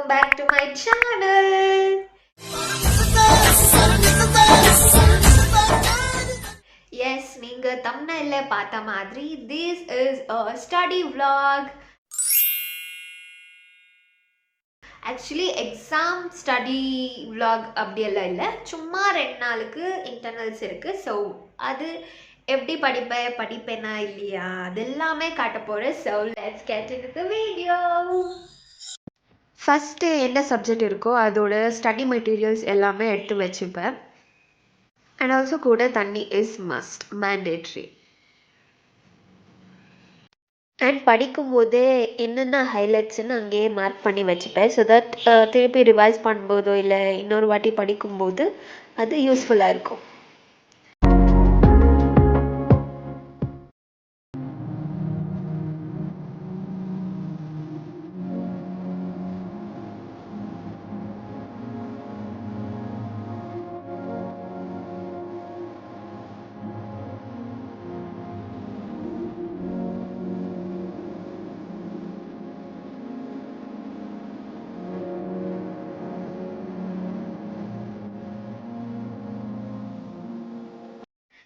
back to my channel. Yes, நீங்க thumbnail பார்த்த மாதிரி this is a study vlog. Actually exam study vlog அப்படியெல்லாம் இல்லை, சும்மா 2 நாளுக்கு இன்டர்னல்ஸ் இருக்குது. ஸோ அது எப்படி படிப்பேனா இல்லையா அதெல்லாமே காட்ட போகிறேன். So let's get into the video. First என்ன சப்ஜெக்ட் இருக்கோ அதோட ஸ்டடி மெட்டீரியல்ஸ் எல்லாமே எடுத்து வச்சுப்பேன். அண்ட் ஆல்சோ கூட தண்ணி இஸ் மஸ்ட் மேண்டேட்ரி. அண்ட் படிக்கும்போதே என்னென்ன ஹைலைட்ஸ்ன்னு அங்கேயே மார்க் பண்ணி வச்சுப்பேன். ஸோ தட் திருப்பி ரிவைஸ் பண்ணும்போதோ இல்லை இன்னொரு வாட்டி படிக்கும்போது அது யூஸ்ஃபுல்லாக இருக்கும்.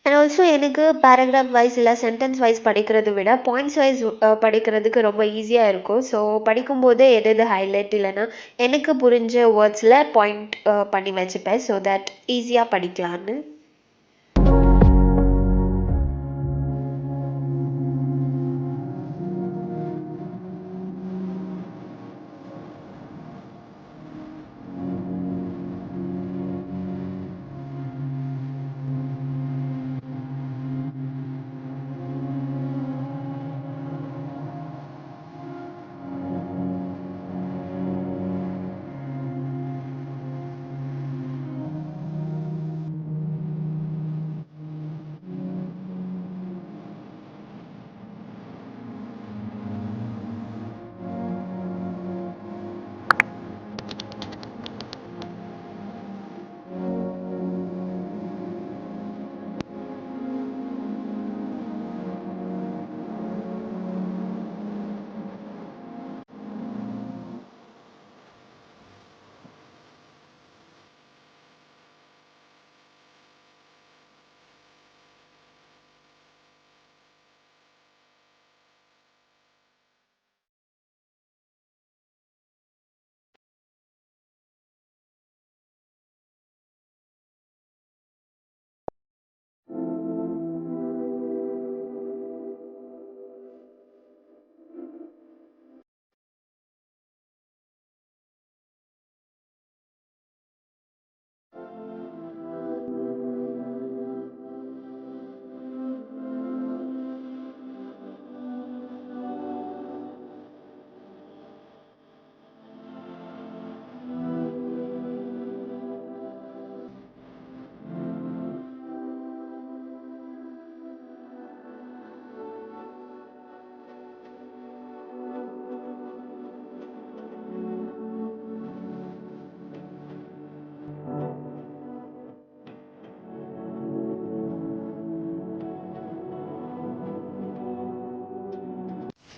அண்ட் ஆல்சோ எனக்கு பேராகிராஃப் வைஸ் இல்லை சென்டென்ஸ் வைஸ் படிக்கிறத விட பாயிண்ட்ஸ் வைஸ் படிக்கிறதுக்கு ரொம்ப ஈஸியாக இருக்கும். ஸோ படிக்கும்போதே எது எது ஹைலைட் இல்லைன்னா எனக்கு புரிஞ்ச வேர்ட்ஸில் பாயிண்ட் பண்ணி வச்சுப்பேன். ஸோ தட் ஈஸியாக படிக்கலான்னு.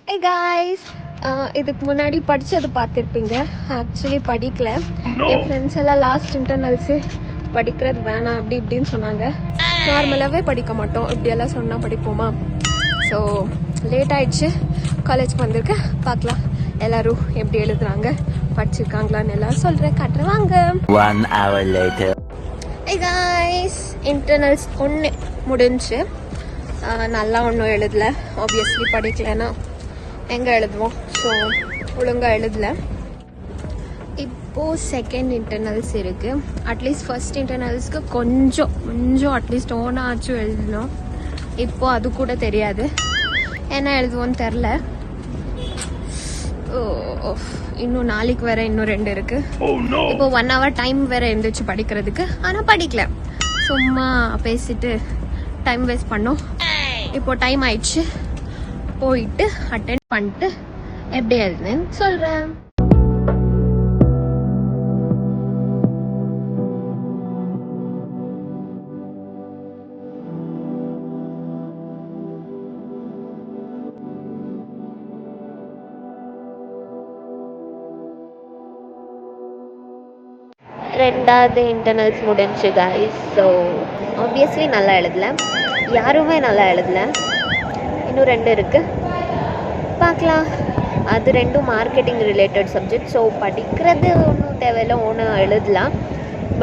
Hey guys, இதுக்கு முன்னாடி படித்தது பார்த்துருப்பீங்க. ஆக்சுவலி படிக்கல. என் ஃப்ரெண்ட்ஸ் எல்லாம் லாஸ்ட் இன்டர்னல்ஸு படிக்கிறது வேணாம் அப்படி இப்படின்னு சொன்னாங்க. நார்மலாகவே படிக்க மாட்டோம், இப்படியெல்லாம் சொன்னால் படிப்போமா? ஸோ லேட் ஆயிடுச்சு. காலேஜ்க்கு வந்திருக்கேன், பார்க்கலாம் எல்லோரும் எப்படி எழுதுறாங்க, படிச்சிருக்காங்களான்னு எல்லாம் சொல்கிறேன், காட்டுறவாங்க. 1 hour later. Hey guys, internals 1 முடிஞ்சு. நல்லா ஒன்றும் எழுதலை, ஆப்வியஸ்லி படிக்கலைன்னா எங்கே எழுதுவோம். ஸோ ஒழுங்காக எழுதலை. இப்போது செகண்ட் இன்டர்னல்ஸ் இருக்குது. அட்லீஸ்ட் ஃபர்ஸ்ட் இன்டர்னல்ஸ்க்கு கொஞ்சம் அட்லீஸ்ட் ஓனாச்சும் எழுதணும். இப்போது அது கூட தெரியாது, என்ன எழுதுவோன்னு தெரில. இன்னும் நாளைக்கு வேற இன்னும் 2 இருக்குது. இப்போ 1 hour டைம் வேற இருந்துச்சு படிக்கிறதுக்கு, ஆனால் படிக்கல. சும்மா பேசிட்டு டைம் வேஸ்ட் பண்ணோம். இப்போ டைம் ஆயிடுச்சு, போயிட்டு அட்டென்ட் பண்ணிட்டு எப்படி எழுதுன்னு சொல்கிறேன். ரெண்டாவது இன்டர்னல்ஸ் முடிஞ்சு கைஸ். ஸோ ஆப்வியஸ்லி நல்லா எழுதலை, யாருமே நல்லா எழுதலை. இன்னும் 2 இருக்குது, பார்க்கலாம். அது 2ம் மார்க்கெட்டிங் ரிலேட்டட் சப்ஜெக்ட். ஸோ படிக்கிறது ஒன்றும் தேவையில்லை, ஒன்றும் எழுதலாம்.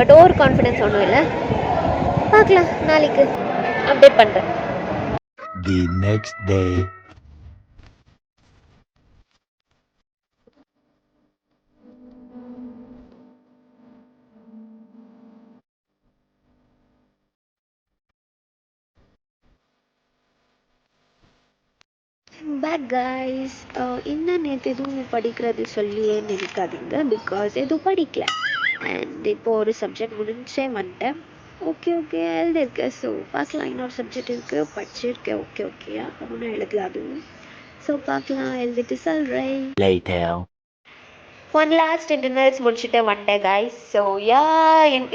பட் ஓவர் கான்ஃபிடென்ஸ் ஒன்றும் இல்லை. பார்க்கலாம், நாளைக்கு அப்டேட் பண்ணுறேன். The next day. Back guys. இன்னும் நேற்று எதுவும் படிக்கிறது சொல்லியே நினைக்காதீங்க, பிகாஸ் எதுவும் படிக்கல. அண்ட் இப்போது ஒரு சப்ஜெக்ட் முடிஞ்சே வந்துட்டேன். ஓகே ஓகே எழுதியிருக்கேன். ஸோ பார்க்கலாம், இன்னொரு சப்ஜெக்ட் இருக்குது, படிச்சிருக்கேன். ஓகே ஓகேயா ஒன்றும் எழுதலாது. ஸோ பார்க்கலாம், எழுதிட்டு சொல்கிறேன். Later. ஒன் லாஸ்ட் இன்டர்னல்ஸ் முடிச்சுட்டு வந்துட்டேன் கைஸ். ஸோ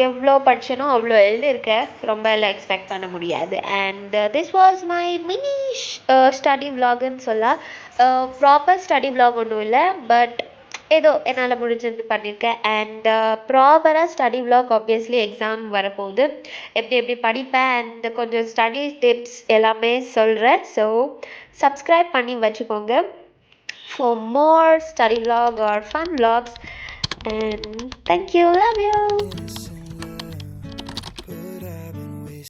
எவ்வளோ படிச்சனோ அவ்வளோ எழுதியிருக்கேன், ரொம்ப எல்லாம் எக்ஸ்பெக்ட் பண்ண முடியாது. And this was my mini study விலாகுன்னு சொல்லலாம். ப்ராப்பர் ஸ்டடி விலாக் ஒன்றும் இல்லை, பட் ஏதோ என்னால் முடிஞ்சது பண்ணியிருக்கேன். அண்ட் ப்ராப்பராக ஸ்டடி விலாக் ஆப்வியஸ்லி எக்ஸாம் வரப்போகுது, எப்படி எப்படி படிப்பேன் அண்ட் கொஞ்சம் ஸ்டடி டிப்ஸ் எல்லாமே சொல்கிறேன். ஸோ சப்ஸ்கிரைப் பண்ணி வச்சுக்கோங்க for more study vlog or fun vlogs, and thank you, love you.